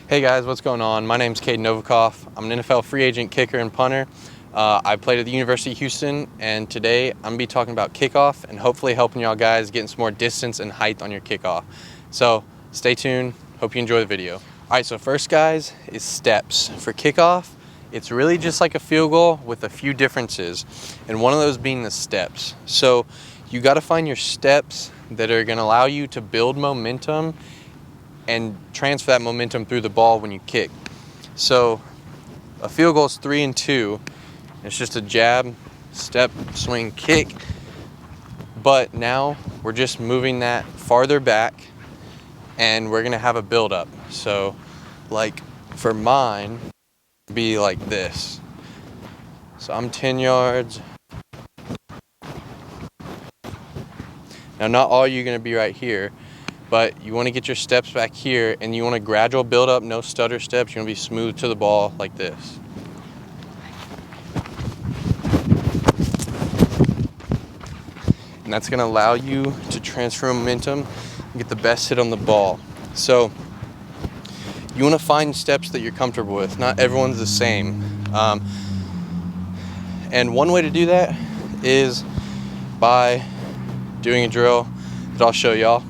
Hey guys, what's going on? My name's Cade Novikov. I'm an NFL free agent kicker and punter. I played at the University of Houston, and today I'm gonna be talking about kickoff and hopefully helping y'all guys getting some more distance and height on your kickoff. So stay tuned. Hope you enjoy the video. All right, so first guys is steps. For kickoff, it's really just like a field goal with a few differences, and one of those being the steps. So you got to find your steps that are gonna allow you to build momentum and transfer that momentum through the ball when you kick. So a field goal is 3 and 2. It's just a jab, step, swing, kick. But now we're just moving that farther back and we're gonna have a build up. So like for mine, it'd be like this. So I'm 10 yards. Now not all you're gonna be right here, but you want to get your steps back here and you want a gradual build up, no stutter steps. You want to be smooth to the ball like this. And that's going to allow you to transfer momentum and get the best hit on the ball. So you want to find steps that you're comfortable with. Not everyone's the same. And one way to do that is by doing a drill that I'll show y'all.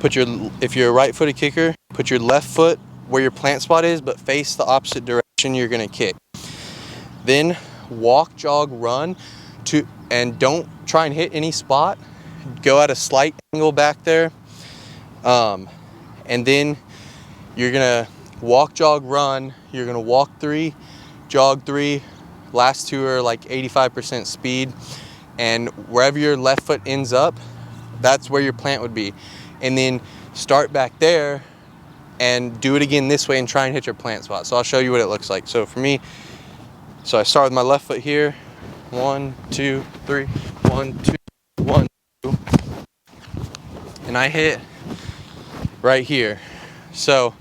If you're a right-footed kicker, put your left foot where your plant spot is, but face the opposite direction you're gonna kick. Then walk, jog, run and don't try and hit any spot. Go at a slight angle back there. And then you're gonna walk, jog, run. You're gonna walk 3, jog 3. Last 2 are like 85% speed. And wherever your left foot ends up, that's where your plant would be. And then start back there and do it again this way and try and hit your plant spot. So I'll show you what it looks like. So for me, I start with my left foot here. 1, 2, 3, 1, 2, 1, 2. And I hit right here. So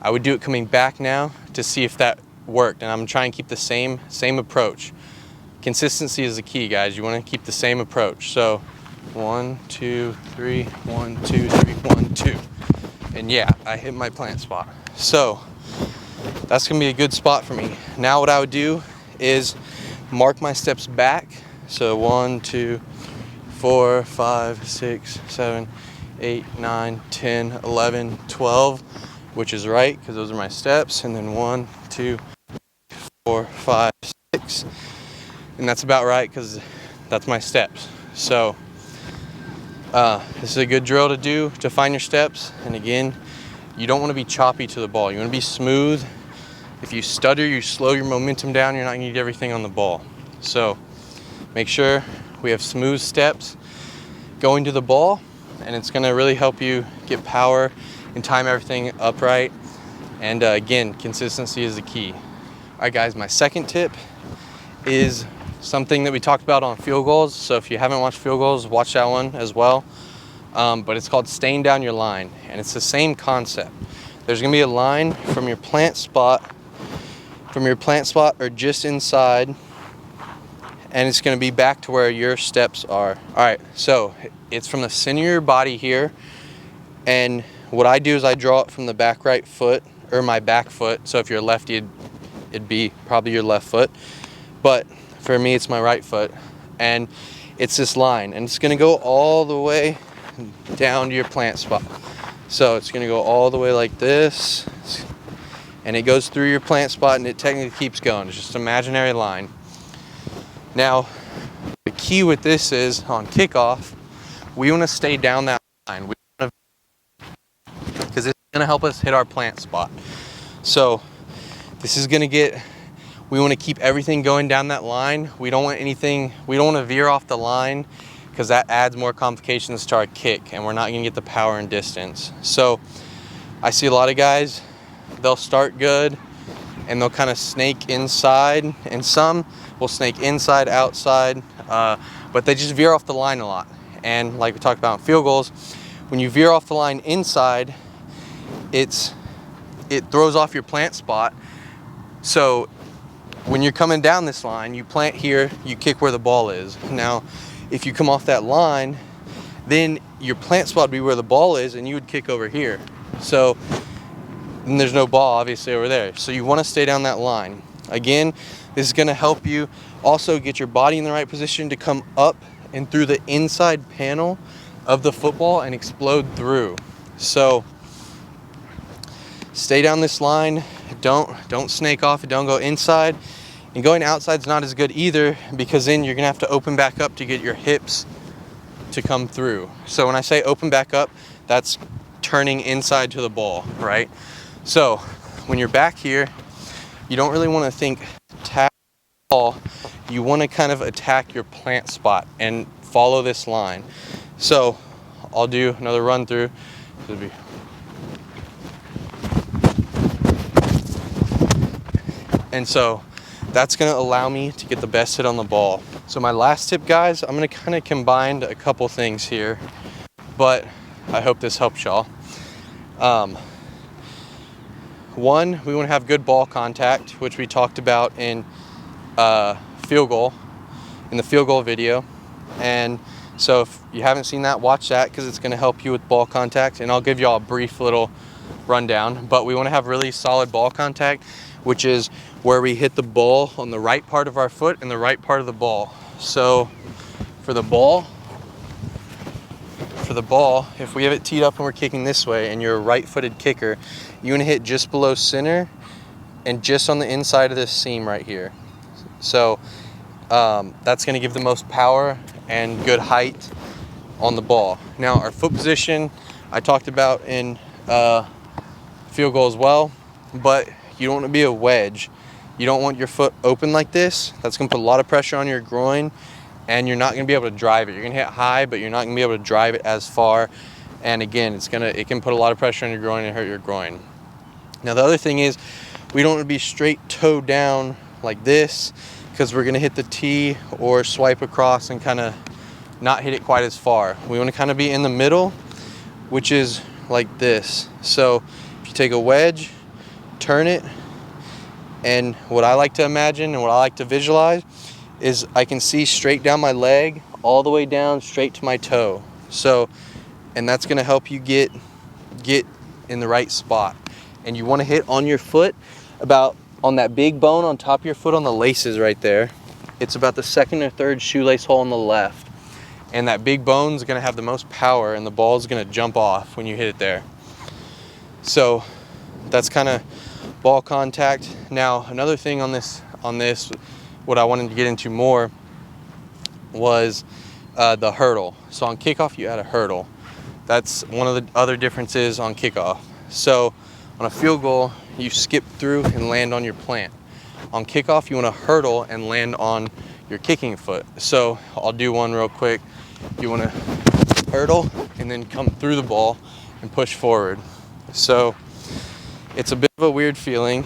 I would do it coming back now to see if that worked. And I'm trying to keep the same approach. Consistency is the key, guys. You want to keep the same approach. So 1, 2, 3, 1, 2, 3, 1, 2. And yeah, I hit my plant spot. So that's gonna be a good spot for me. Now what I would do is mark my steps back. So 1, 2, 4, 5, 6, 7, 8, 9, 10, 11, 12, which is right because those are my steps. And then 1, 2, 4, 5, 6. And that's about right because that's my steps. So this is a good drill to do to find your steps. And again, you don't want to be choppy to the ball. You want to be smooth. If you stutter, you slow your momentum down. You're not going to get everything on the ball. So make sure we have smooth steps going to the ball, and it's going to really help you get power and time everything upright. And again, consistency is the key. All right, guys, my second tip is something that we talked about on field goals. So if you haven't watched field goals, watch that one as well. But it's called staying down your line, and it's the same concept. There's gonna be a line from your plant spot or just inside, and it's gonna be back to where your steps are. All right, so it's from the center of your body here, and what I do is I draw it from the back right foot, or my back foot. So if you're lefty, it'd be probably your left foot. But for me, it's my right foot, and it's this line, and it's gonna go all the way down to your plant spot. So it's gonna go all the way like this, and it goes through your plant spot, and it technically keeps going. It's just an imaginary line. Now, the key with this is on kickoff, we wanna stay down that line, because it's gonna help us hit our plant spot. So this is gonna we want to keep everything going down that line. We don't want to veer off the line because that adds more complications to our kick and we're not going to get the power and distance. So I see a lot of guys, they'll start good and they'll kind of snake inside, and some will snake inside, outside, but they just veer off the line a lot. And like we talked about in field goals, when you veer off the line inside, it throws off your plant spot. So when you're coming down this line, you plant here, you kick where the ball is. Now, if you come off that line, then your plant spot would be where the ball is and you would kick over here. So then there's no ball obviously over there. So you want to stay down that line. Again, this is going to help you also get your body in the right position to come up and through the inside panel of the football and explode through. So stay down this line, don't snake off it, don't go inside. And going outside is not as good either, because then you're gonna have to open back up to get your hips to come through. So when I say open back up, that's turning inside to the ball, right? So when you're back here, you don't really want to think tap ball. You want to kind of attack your plant spot and follow this line. So I'll do another run through. And so that's going to allow me to get the best hit on the ball. So my last tip, guys, I'm going to kind of combine a couple things here, but I hope this helps y'all. One, we want to have good ball contact, which we talked about in the field goal video. And so if you haven't seen that, watch that, because it's going to help you with ball contact. And I'll give y'all a brief little rundown. But we want to have really solid ball contact, which is where we hit the ball on the right part of our foot and the right part of the ball. So for the ball, if we have it teed up and we're kicking this way and you're a right-footed kicker, you want to hit just below center and just on the inside of this seam right here. So that's going to give the most power and good height on the ball. Now our foot position, I talked about in field goal as well, but you don't want to be a wedge. You don't want your foot open like this. That's going to put a lot of pressure on your groin, and you're not going to be able to drive it. You're going to hit high, but you're not going to be able to drive it as far. And again, it can put a lot of pressure on your groin and hurt your groin. Now the other thing is, we don't want to be straight toe down like this, because we're going to hit the tee or swipe across and kind of not hit it quite as far. We want to kind of be in the middle, which is like this. So if you take a wedge, turn it, and what I like to imagine and what I like to visualize is I can see straight down my leg all the way down straight to my toe. So, and that's going to help you get in the right spot. And you want to hit on your foot about on that big bone on top of your foot on the laces right there. It's about the second or third shoelace hole on the left. And that big bone is going to have the most power, and the ball is going to jump off when you hit it there. So that's kind of ball contact. Now another thing on this, what I wanted to get into more was the hurdle. So on kickoff, you add a hurdle. That's one of the other differences on kickoff. So on a field goal, you skip through and land on your plant. On kickoff, you want to hurdle and land on your kicking foot. So I'll do one real quick. You want to hurdle and then come through the ball and push forward. So it's a bit of a weird feeling.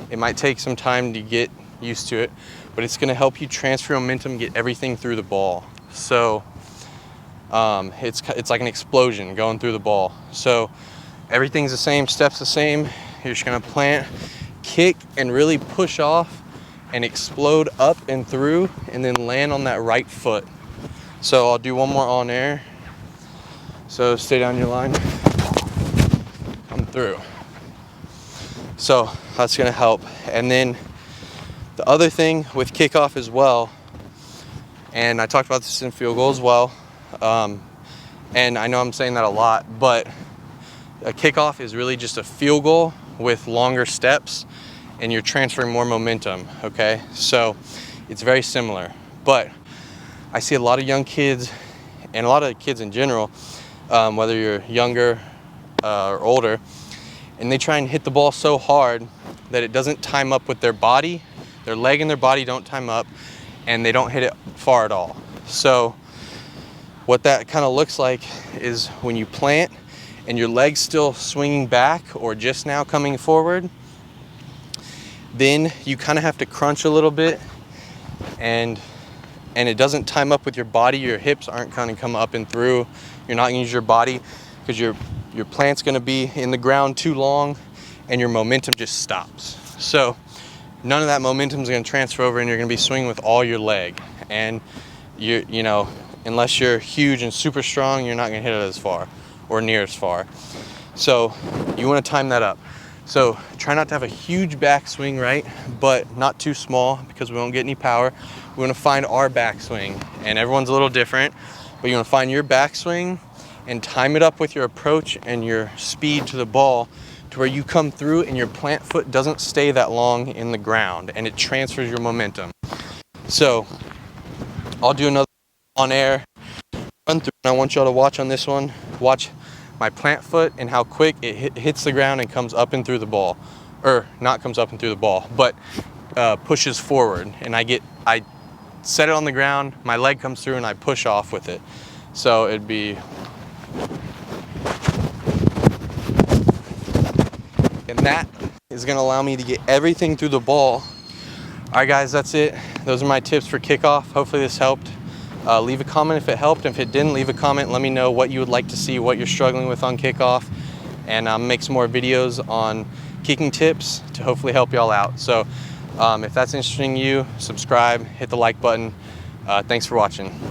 It might take some time to get used to it, but it's going to help you transfer momentum, get everything through the ball. So it's like an explosion going through the ball. So everything's the same, steps the same. You're just going to plant, kick, and really push off and explode up and through, and then land on that right foot. So I'll do one more on air. So stay down your line, come through. So that's going to help. And then the other thing with kickoff as well, and I talked about this in field goal as well, and I know I'm saying that a lot, but a kickoff is really just a field goal with longer steps, and you're transferring more momentum, okay? So it's very similar. But I see a lot of young kids, and a lot of kids in general, whether you're younger or older, and they try and hit the ball so hard that it doesn't time up with their body. Their leg and their body don't time up, and they don't hit it far at all. So what that kind of looks like is when you plant and your leg's still swinging back or just now coming forward, then you kind of have to crunch a little bit, and it doesn't time up with your body. Your hips aren't going to come up and through. You're not going to use your body because your plant's going to be in the ground too long, and your momentum just stops. So none of that momentum is going to transfer over, and you're going to be swinging with all your leg. And you know, unless you're huge and super strong, you're not going to hit it as far or near as far. So you want to time that up. So try not to have a huge backswing, right? But not too small because we won't get any power. We want to find our backswing, and everyone's a little different, but you want to find your backswing and time it up with your approach and your speed to the ball to where you come through and your plant foot doesn't stay that long in the ground and it transfers your momentum. So I'll do another on air run through, and I want y'all to watch on this one. Watch my plant foot and how quick it hits the ground and comes up and through the ball, or not comes up and through the ball, but pushes forward. And I set it on the ground, my leg comes through, and I push off with it. So it'd be, and that is going to allow me to get everything through the ball. All right, guys, that's it. Those are my tips for kickoff. Hopefully this helped. Leave a comment if it helped. If it didn't, leave a comment. Let me know what you would like to see, what you're struggling with on kickoff, and make some more videos on kicking tips to hopefully help y'all out. So if that's interesting to you, subscribe, hit the like button. Thanks for watching.